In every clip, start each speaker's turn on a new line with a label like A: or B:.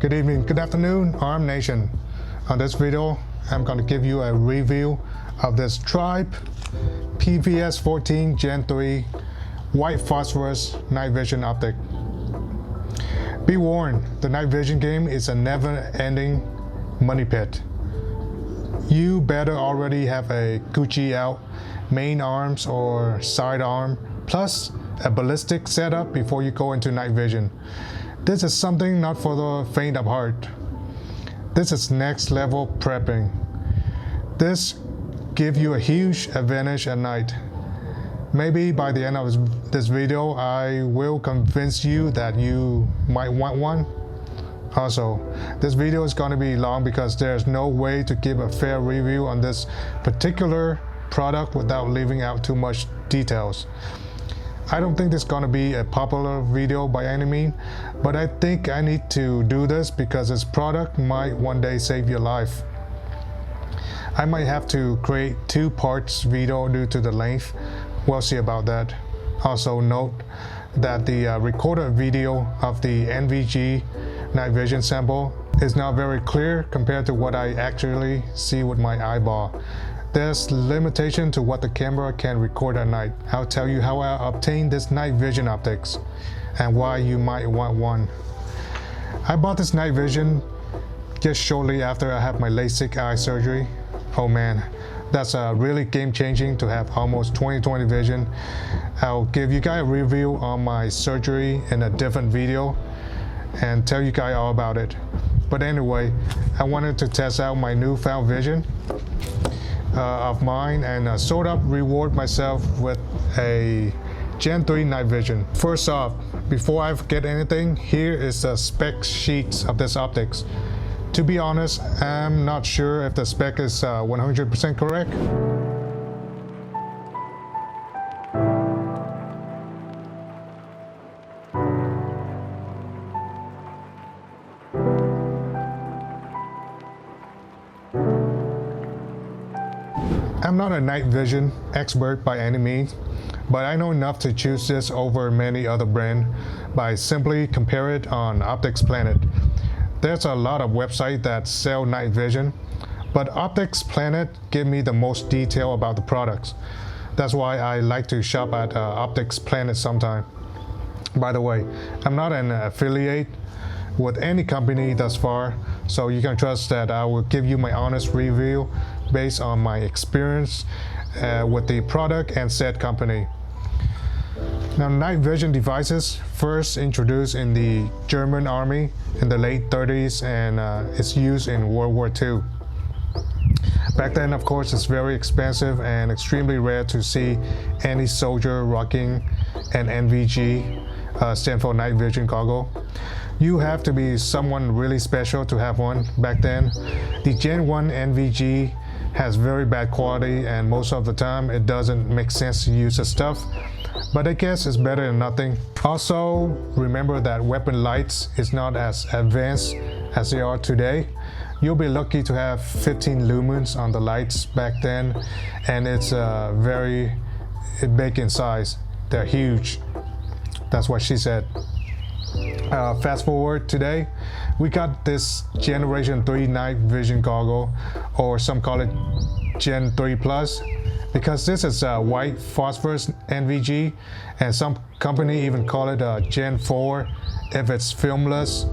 A: Good evening, good afternoon, ARM Nation. On this video, I'm going to give you a review of this Trybe PVS-14 Gen 3 white phosphorus night vision optic. Be warned, the night vision game is a never-ending money pit. You better already have a Gucci out main arms or side arm, plus a ballistic setup before you go into night vision. This is something not for the faint of heart. This is next level prepping. This gives you a huge advantage at night. Maybe by the end of this video, I will convince you that you might want one. Also, this video is going to be long because there's no way to give a fair review on this particular product without leaving out too much details. I don't think this is going to be a popular video by any means, but I think I need to do this because this product might one day save your life. I might have to create 2 parts video due to the length. We'll see about that. Also note that the recorded video of the NVG night vision sample is not very clear compared to what I actually see with my eyeball. There's limitation to what the camera can record at night. I'll tell you how I obtained this night vision optics and why you might want one. I bought this night vision just shortly after I had my LASIK eye surgery. Oh man, that's really game-changing to have almost 20/20 vision. I'll give you guys a review on my surgery in a different video and tell you guys all about it. But anyway, I wanted to test out my newfound vision of mine and sort of reward myself with a Gen 3 night vision. First off, before I forget anything, here is the spec sheets of this optics. To be honest, I'm not sure if the spec is 100% correct. I'm not a night vision expert by any means, but I know enough to choose this over many other brands by simply compare it on Optics Planet. There's a lot of websites that sell night vision, but Optics Planet give me the most detail about the products. That's why I like to shop at Optics Planet sometime. By the way, I'm not an affiliate with any company thus far, so you can trust that I will give you my honest review based on my experience with the product and said company. Now, night vision devices first introduced in the German army in the late 30s and it's used in World War II. Back then, of course, it's very expensive and extremely rare to see any soldier rocking an NVG, stand for night vision goggle. You have to be someone really special to have one back then. The Gen 1 NVG has very bad quality and most of the time it doesn't make sense to use the stuff, but I guess it's better than nothing. Also, remember that weapon lights is not as advanced as they are today. You'll be lucky to have 15 lumens on the lights back then, and it's very big in size. They're huge. That's what she said. Fast forward today, we got this Generation 3 night vision goggle, or some call it Gen 3 Plus, because this is a white phosphorus NVG, and some company even call it a Gen 4 if it's filmless,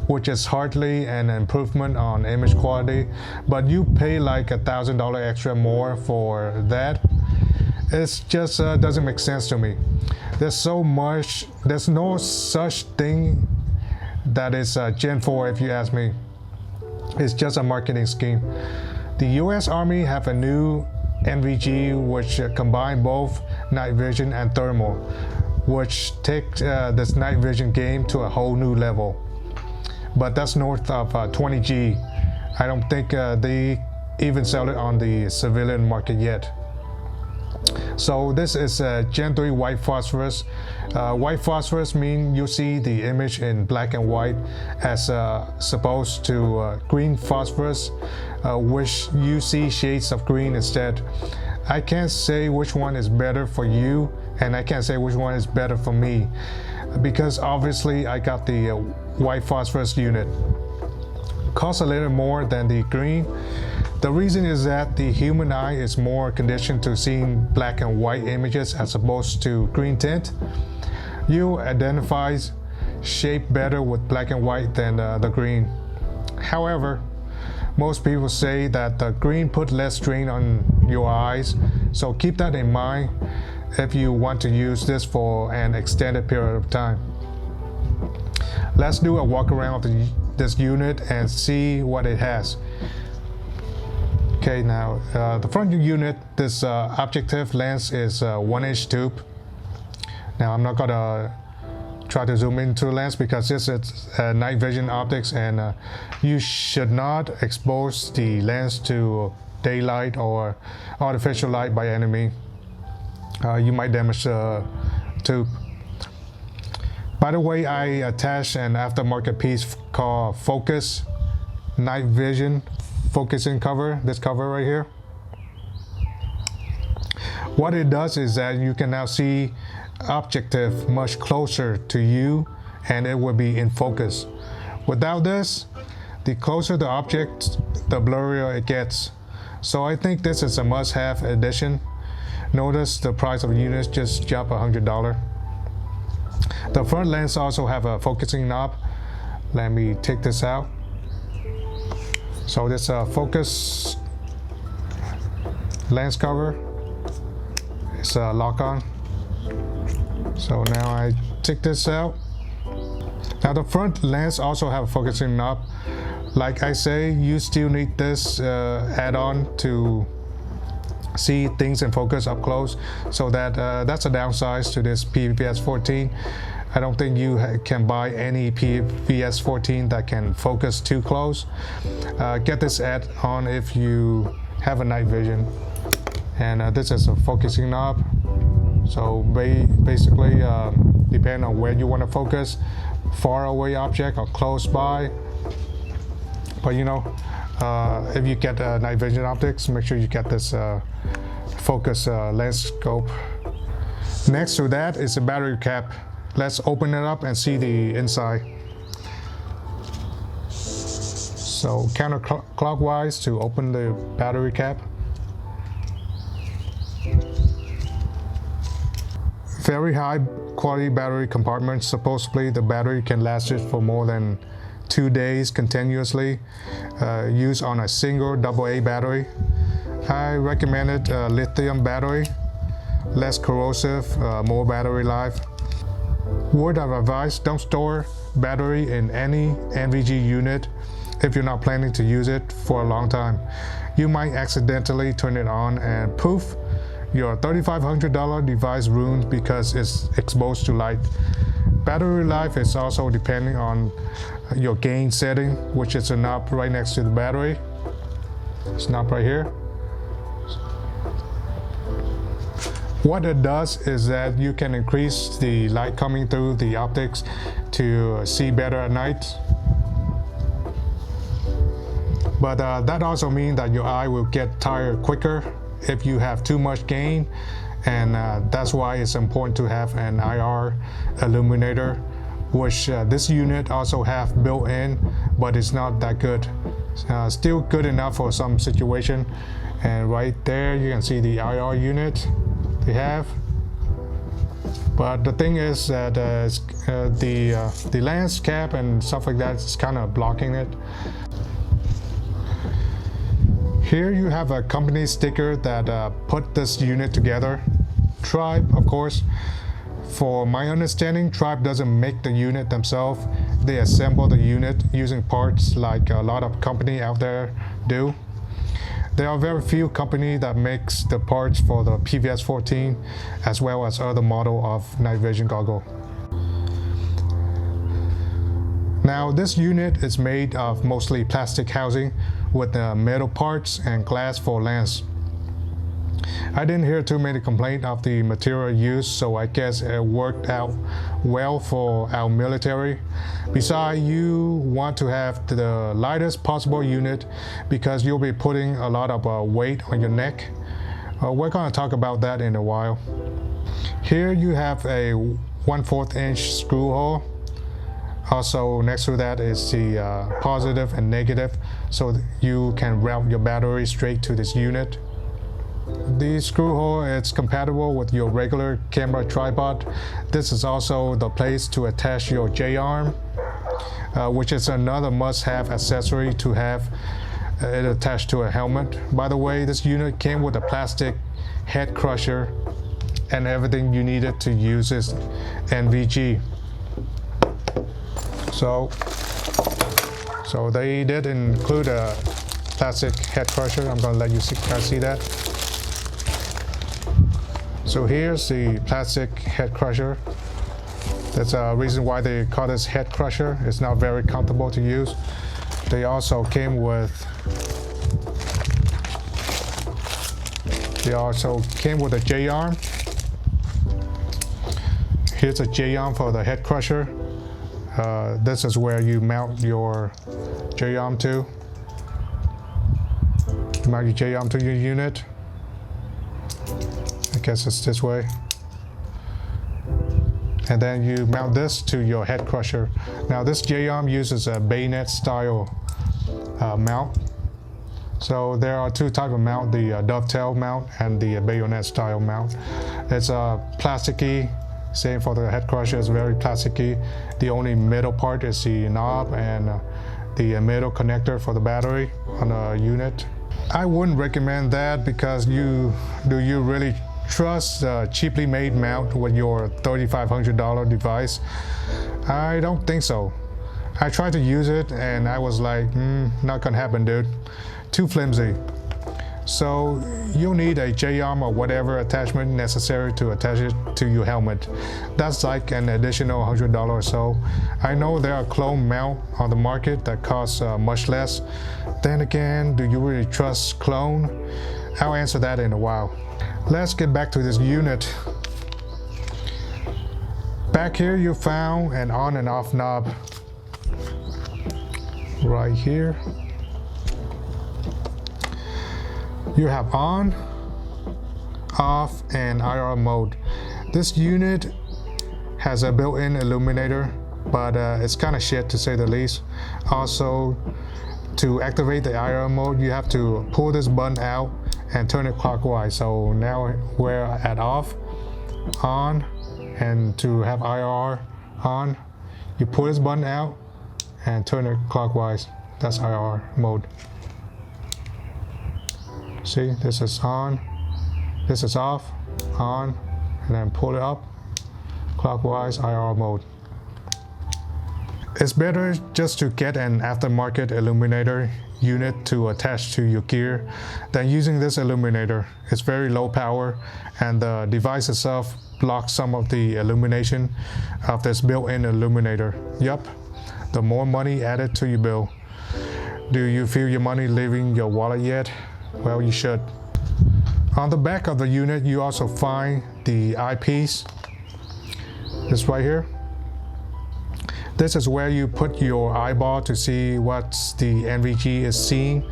A: which is hardly an improvement on image quality, but you pay like $1,000 extra more for that. It just doesn't make sense to me. There's no such thing that is Gen 4 if you ask me. It's just a marketing scheme. The US Army have a new NVG which combine both night vision and thermal, which takes this night vision game to a whole new level. But that's north of 20G. I don't think they even sell it on the civilian market yet. So this is Gen 3 white phosphorus. White phosphorus means you see the image in black and white as opposed to green phosphorus, which you see shades of green instead. I can't say which one is better for you, and I can't say which one is better for me, because obviously I got the white phosphorus unit. costs a little more than the green. The reason is that the human eye is more conditioned to seeing black and white images as opposed to green tint. You identify shape better with black and white than the green. However, most people say that the green put less strain on your eyes, so keep that in mind if you want to use this for an extended period of time. Let's do a walk around of this unit and see what it has. Okay, now the front unit, this objective lens is a 1-inch tube. Now I'm not gonna try to zoom into the lens because this is night vision optics, and you should not expose the lens to daylight or artificial light by any means. You might damage the tube. By the way, I attached an aftermarket piece called Focus Night Vision Focusing Cover, this cover right here. What it does is that you can now see objective much closer to you and it will be in focus. Without this, the closer the object, the blurrier it gets. So I think this is a must-have addition. Notice the price of the units just jumped $100. The front lens also have a focusing knob. Let me take this out. So this focus lens cover is a lock on. So now I take this out. Now the front lens also have a focusing knob. Like I say, you still need this add-on to see things in focus up close. So that's a downside to this PVS-14. I don't think you can buy any PVS-14 that can focus too close. Get this add-on if you have a night vision. And this is a focusing knob. So basically, depending on where you want to focus, far away object or close by. But you know, if you get night vision optics, make sure you get this focus lens scope. Next to that is a battery cap. Let's open it up and see the inside. So counterclockwise to open the battery cap. Very high quality battery compartment. Supposedly the battery can last it for more than 2 days continuously, used on a single AA battery. I recommended a lithium battery, less corrosive, more battery life. Word of advice, don't store battery in any NVG unit if you're not planning to use it for a long time. You might accidentally turn it on and poof, your $3,500 device ruined because it's exposed to light. Battery life is also depending on your gain setting, which is a knob right next to the battery. It's knob right here. What it does is that you can increase the light coming through the optics to see better at night. But that also means that your eye will get tired quicker if you have too much gain, and that's why it's important to have an IR illuminator, which this unit also have built in, but it's not that good. Still good enough for some situation. And right there you can see the IR unit they have. But the thing is that the lens cap and stuff like that is kind of blocking it. Here you have a company sticker that put this unit together. Trybe, of course. For my understanding, Trybe doesn't make the unit themselves. They assemble the unit using parts like a lot of companies out there do. There are very few companies that makes the parts for the PVS-14 as well as other model of night vision goggle. Now this unit is made of mostly plastic housing with metal parts and glass for lens. I didn't hear too many complaints of the material used, so I guess it worked out well for our military. Besides, you want to have the lightest possible unit because you'll be putting a lot of weight on your neck. We're going to talk about that in a while. Here you have a 1/4 inch screw hole. Also next to that is the positive and negative, so you can route your battery straight to this unit. The screw hole is compatible with your regular camera tripod. This is also the place to attach your J-arm, which is another must-have accessory to have it attached to a helmet. By the way, this unit came with a plastic head crusher and everything you needed to use this NVG. So they did include a plastic head crusher. I'm going to let you guys see that. So here's the plastic head crusher. That's a reason why they call this head crusher. It's not very comfortable to use. They also came with a J-arm. Here's a J-arm for the head crusher. This is where you mount your J-arm to. You mount your J-arm to your unit. I guess it's this way. And then you mount this to your head crusher. Now this J-arm uses a bayonet style mount. So there are two types of mount, the dovetail mount and the bayonet style mount. It's plasticky, same for the head crusher, it's very plasticky. The only metal part is the knob and the metal connector for the battery on the unit. I wouldn't recommend that because do you really trust a cheaply made mount with your $3,500 device? I don't think so. I tried to use it and I was like, not gonna happen, dude. Too flimsy. So you'll need a J-arm or whatever attachment necessary to attach it to your helmet. That's like an additional $100 or so. I know there are clone mount on the market that cost much less. Then again, do you really trust clone? I'll answer that in a while. Let's get back to this unit. Back here you found an on and off knob. Right here. You have on, off, and IR mode. This unit has a built-in illuminator, but it's kind of shit to say the least. Also, to activate the IR mode, you have to pull this button out and turn it clockwise. So now we're at off, on, and to have IR on, you pull this button out and turn it clockwise. That's IR mode. See, this is on, this is off, on, and then pull it up, clockwise, IR mode. It's better just to get an aftermarket illuminator unit to attach to your gear than using this illuminator. It's very low power and the device itself blocks some of the illumination of this built-in illuminator. Yup, the more money added to your bill. Do you feel your money leaving your wallet yet? Well, you should. On the back of the unit, you also find the eyepiece. This right here. This is where you put your eyeball to see what the NVG is seeing.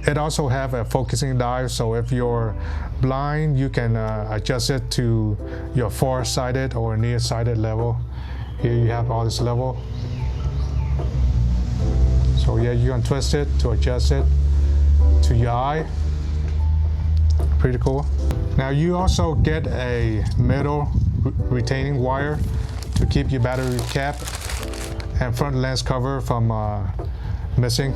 A: It also have a focusing dial, so if you're blind, you can adjust it to your far-sighted or near-sighted level. Here you have all this level. So yeah, you can twist it to adjust it to your eye. Pretty cool. Now you also get a metal retaining wire to keep your battery cap and front lens cover from missing.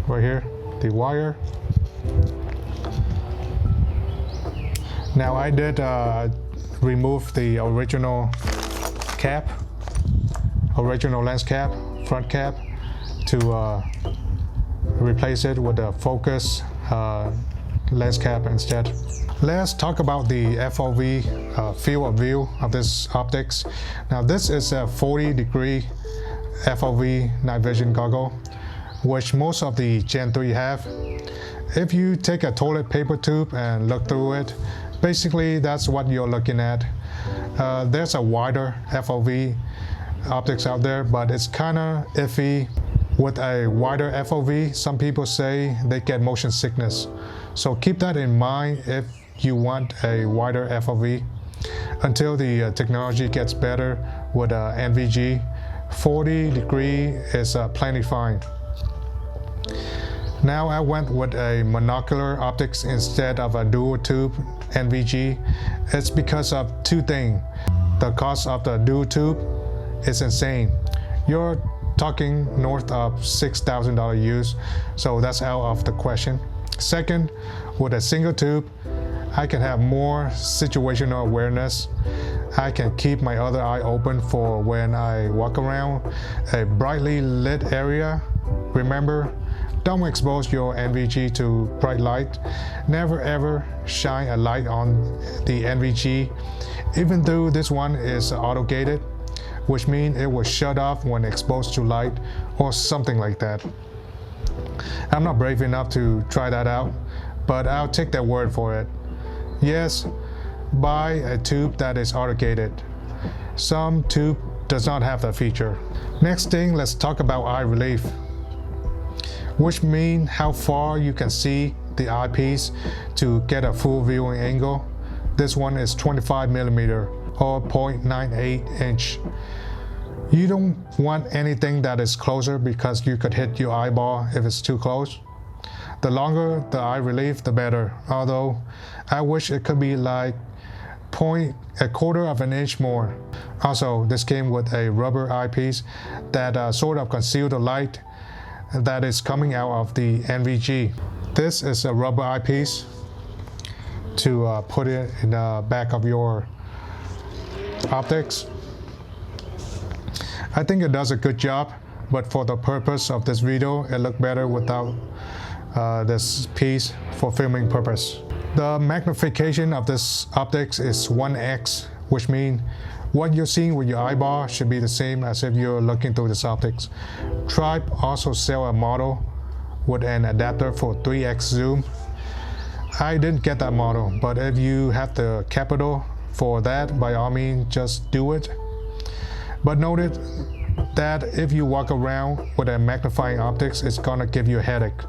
A: Right here, the wire. Now I did remove the original cap, original lens cap, front cap, to replace it with a focus lens cap instead. Let's talk about the FOV field of view of this optics. Now this is a 40-degree FOV night vision goggle, which most of the Gen 3 have. If you take a toilet paper tube and look through it, basically that's what you're looking at. There's a wider FOV optics out there, but it's kind of iffy. With a wider FOV, some people say they get motion sickness. So keep that in mind if you want a wider FOV. Until the technology gets better with NVG 40 degree is plenty fine. Now I went with a monocular optics instead of a dual tube NVG. It's because of two things. The cost of the dual tube is insane. You're talking north of $6,000 use, so that's out of the question. Second, with a single tube, I can have more situational awareness. I can keep my other eye open for when I walk around a brightly lit area. Remember, don't expose your NVG to bright light. Never ever shine a light on the NVG, even though this one is auto-gated, which means it will shut off when exposed to light or something like that. I'm not brave enough to try that out, but I'll take their word for it. Yes, buy a tube that is auto-gated. Some tube does not have that feature. Next thing, let's talk about eye relief, which means how far you can see the eyepiece to get a full viewing angle. This one is 25mm or 0.98 inch. You don't want anything that is closer because you could hit your eyeball if it's too close. The longer the eye relief, the better, although I wish it could be like a quarter of an inch more. Also, this came with a rubber eyepiece that sort of conceals the light that is coming out of the NVG. This is a rubber eyepiece to put it in the back of your optics. I think it does a good job, but for the purpose of this video, it looked better without this piece for filming purpose. The magnification of this optics is 1x, which means what you're seeing with your eyeball should be the same as if you're looking through this optics. Trybe also sell a model with an adapter for 3x zoom. I didn't get that model, but if you have the capital for that, by all means, just do it. But note it that if you walk around with a magnifying optics, it's gonna give you a headache.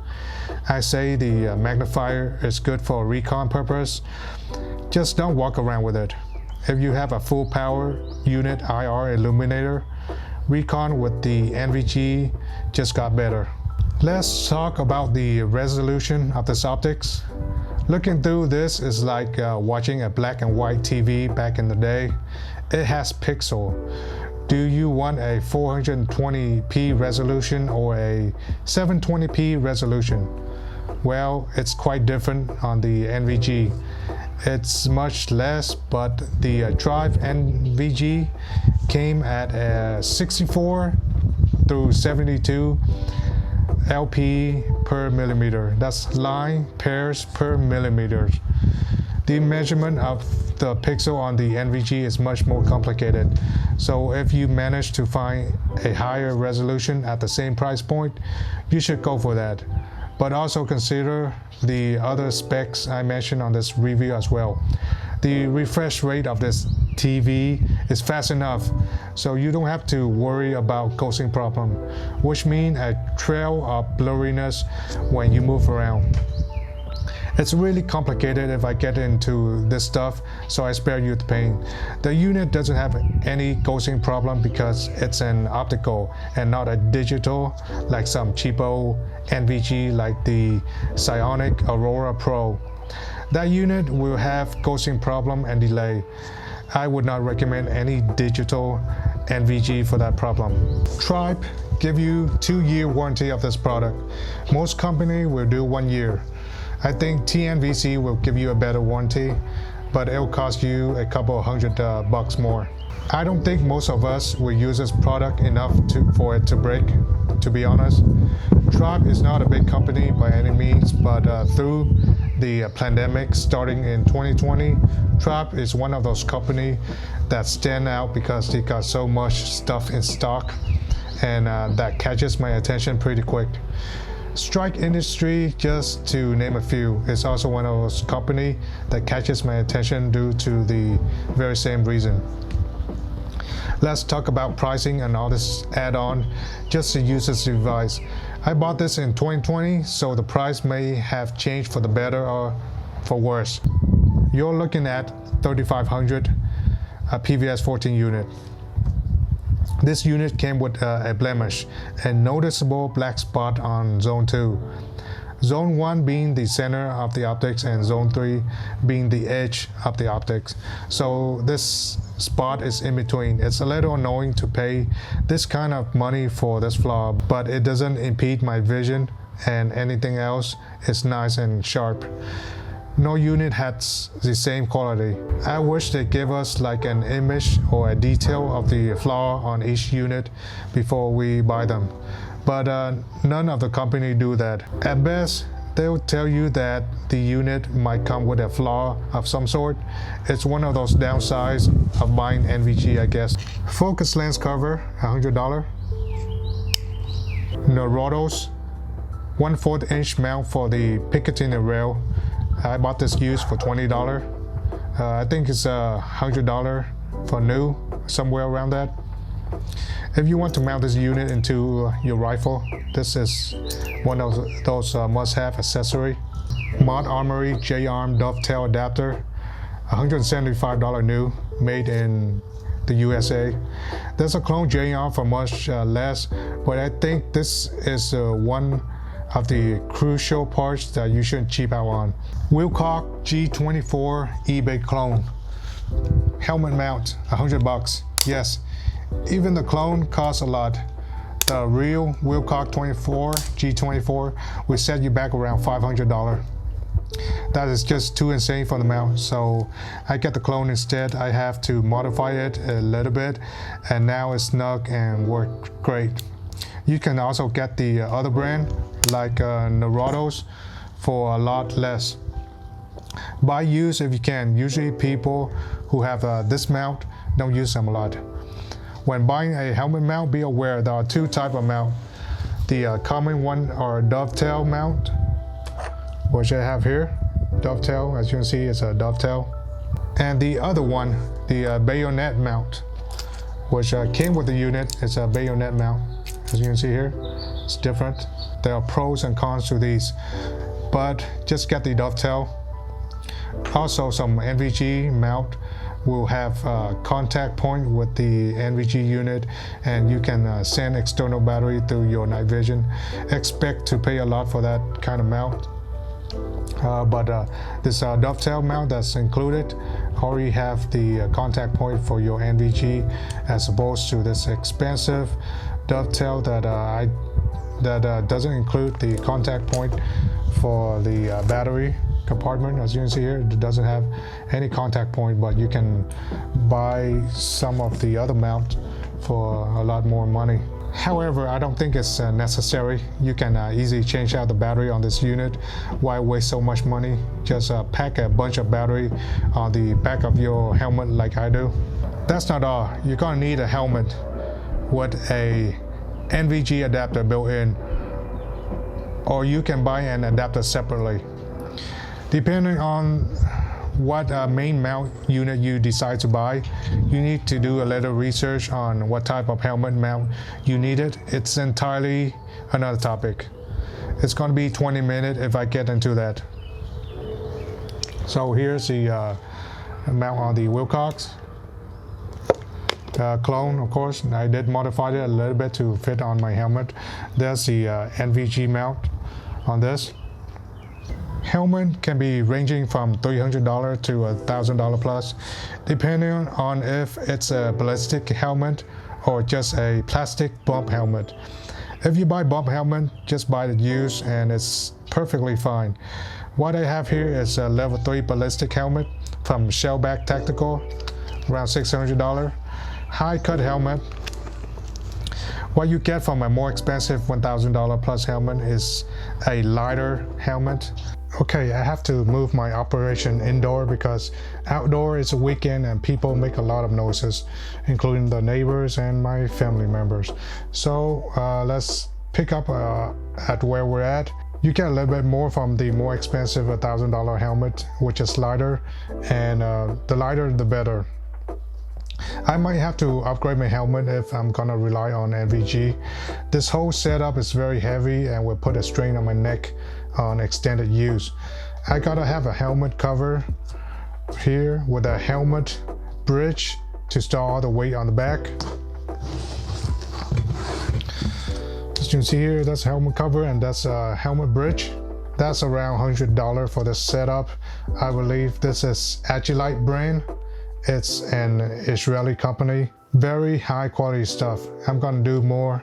A: I say the magnifier is good for recon purpose. Just don't walk around with it. If you have a full power unit IR illuminator, recon with the NVG just got better. Let's talk about the resolution of this optics. Looking through this is like watching a black and white TV back in the day. It has pixel. Do you want a 420p resolution or a 720p resolution? Well, it's quite different on the NVG. It's much less, but the Trybe NVG came at a 64 through 72 LP per millimeter. That's line pairs per millimeter. The measurement of the pixel on the NVG is much more complicated. So if you manage to find a higher resolution at the same price point, you should go for that. But also consider the other specs I mentioned on this review as well. The refresh rate of this TV is fast enough, so you don't have to worry about ghosting problem, which means a trail of blurriness when you move around. It's really complicated if I get into this stuff, so I spare you the pain. The unit doesn't have any ghosting problem because it's an optical and not a digital like some cheapo NVG like the Psionic Aurora Pro. That unit will have ghosting problem and delay. I would not recommend any digital NVG for that problem. Trybe give you 2-year warranty of this product. Most company will do 1 year. I think TNVC will give you a better warranty, but it'll cost you a couple $100 more. I don't think most of us will use this product enough for it to break, to be honest. Trybe is not a big company by any means, but through the pandemic starting in 2020, Trybe is one of those companies that stand out because they got so much stuff in stock, and that catches my attention pretty quick. Strike Industry, just to name a few, is also one of those companies that catches my attention due to the very same reason. Let's talk about pricing and all this add-on just to use this device. I bought this in 2020, so the price may have changed for the better or for worse. You're looking at $3,500, a PVS-14 unit. This unit came with a blemish, a noticeable black spot on zone 2. Zone 1 being the center of the optics and zone 3 being the edge of the optics. So this spot is in between. It's a little annoying to pay this kind of money for this flaw, but it doesn't impede my vision, and anything else is nice and sharp. No unit has the same quality. I wish they give us like an image or a detail of the flaw on each unit before we buy them. But none of the company do that. At best, they'll tell you that the unit might come with a flaw of some sort. It's one of those downsides of buying NVG, I guess. Focus lens cover, $100. Neurotos, 1/4 inch mount for the Picatinny rail. I bought this used for $20. I think it's $100 for new, somewhere around that. If you want to mount this unit into your rifle, this is one of those must-have accessory. Mod Armory J-arm dovetail adapter, $175 new, made in the USA. There's a clone J-arm for much less, but I think this is one of the crucial parts that you shouldn't cheap out on. Wilcock G24 eBay clone. Helmet mount, $100. Yes, even the clone costs a lot. The real Wilcock G24 will set you back around $500. That is just too insane for the mount, so I get the clone instead. I have to modify it a little bit, and now it's snug and works great. You can also get the other brand, like Neurotos, for a lot less. Buy used if you can. Usually people who have this mount don't use them a lot. When buying a helmet mount, be aware there are two types of mount. The common one are dovetail mount, which I have here. Dovetail, as you can see, it's a dovetail. And the other one, the bayonet mount, which came with the unit. It's a bayonet mount. As you can see here, it's different. There are pros and cons to these, but just get the dovetail. Also, some NVG mount will have a contact point with the NVG unit, and you can send external battery through your night vision. Expect to pay a lot for that kind of mount. But this dovetail mount that's included already have the contact point for your NVG, as opposed to this expensive dovetail that doesn't include the contact point for the battery compartment. As you can see here, it doesn't have any contact point, but you can buy some of the other mount for a lot more money. However, I don't think it's necessary. You can easily change out the battery on this unit. Why waste so much money? Just pack a bunch of battery on the back of your helmet like I do. That's not all. You're gonna need a helmet with a NVG adapter built in, or you can buy an adapter separately. Depending on what main mount unit you decide to buy, you need to do a little research on what type of helmet mount you needed. It's entirely another topic. It's going to be 20 minutes if I get into that. So here's the mount on the Wilcox clone. Of course, I did modify it a little bit to fit on my helmet. There's the NVG mount on this. Helmet can be ranging from $300 to $1,000 plus, depending on if it's a ballistic helmet or just a plastic bump helmet. If you buy bump helmet, just buy it used and it's perfectly fine. What I have here is a level 3 ballistic helmet from Shellback Tactical, around $600. High cut helmet. What you get from a more expensive $1,000 plus helmet is a lighter helmet. Okay, I have to move my operation indoor because outdoor is a weekend and people make a lot of noises, including the neighbors and my family members. So let's pick up at where we're at. You get a little bit more from the more expensive $1,000 helmet, which is lighter, and the lighter the better. I might have to upgrade my helmet if I'm gonna rely on NVG. This whole setup is very heavy and will put a strain on my neck on extended use. I gotta have a helmet cover here with a helmet bridge to store all the weight on the back. As you can see here, that's helmet cover and that's a helmet bridge. That's around $100 for this setup. I believe this is Agilite brand. It's an Israeli company. Very high quality stuff. I'm gonna do more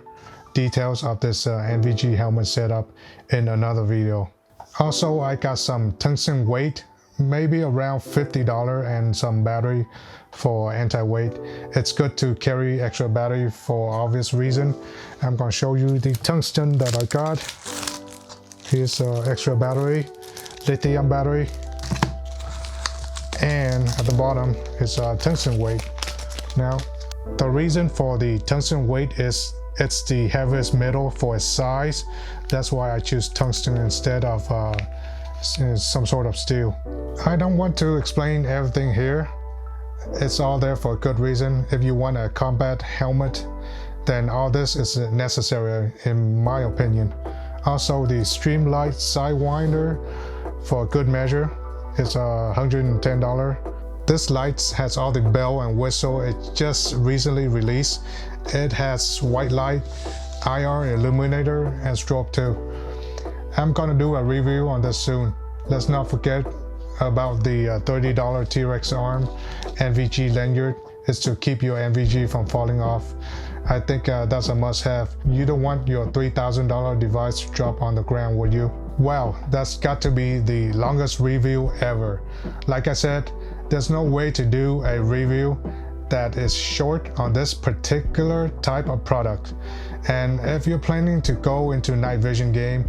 A: details of this NVG helmet setup in another video. Also, I got some tungsten weight, maybe around $50, and some battery for anti-weight. It's good to carry extra battery for obvious reason. I'm gonna show you the tungsten that I got. Here's extra battery, lithium battery, and at the bottom is tungsten weight. Now, the reason for the tungsten weight is it's the heaviest metal for its size. That's why I choose tungsten instead of some sort of steel. I don't want to explain everything here. It's all there for a good reason. If you want a combat helmet, then all this is necessary in my opinion. Also, the Streamlight Sidewinder for good measure is $110. This light has all the bell and whistle. It just recently released. It has white light, IR illuminator, and strobe too. I'm gonna do a review on this soon. Let's not forget about the $30 T-Rex arm NVG lanyard. Is to keep your NVG from falling off. I think that's a must-have. You don't want your $3,000 device to drop on the ground, would you? Well, that's got to be the longest review ever. Like I said, there's no way to do a review that is short on this particular type of product. And if you're planning to go into night vision game,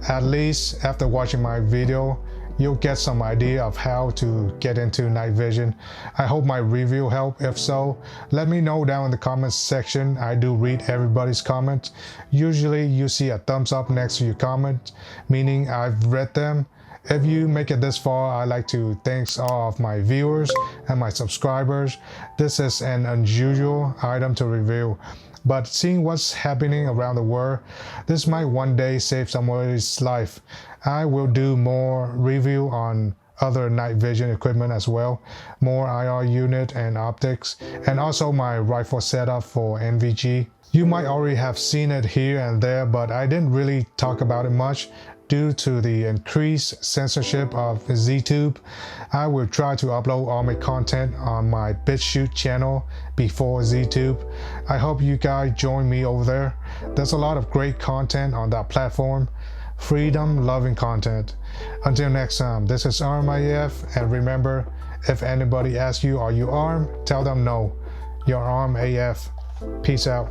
A: at least after watching my video, you'll get some idea of how to get into night vision. I hope my review helped. If so, let me know down in the comments section. I do read everybody's comments. Usually you see a thumbs up next to your comment, meaning I've read them. If you make it this far, I'd like to thank all of my viewers and my subscribers. This is an unusual item to review, but seeing what's happening around the world, this might one day save somebody's life. I will do more review on other night vision equipment as well, more IR unit and optics, and also my rifle setup for NVG. You might already have seen it here and there, but I didn't really talk about it much due to the increased censorship of ZTube. I will try to upload all my content on my BitChute channel before ZTube. I hope you guys join me over there. There's a lot of great content on that platform. Freedom loving content. Until next time, this is ARM-AF, and remember, if anybody asks you, are you armed? Tell them no. You're ARM-AF. Peace out.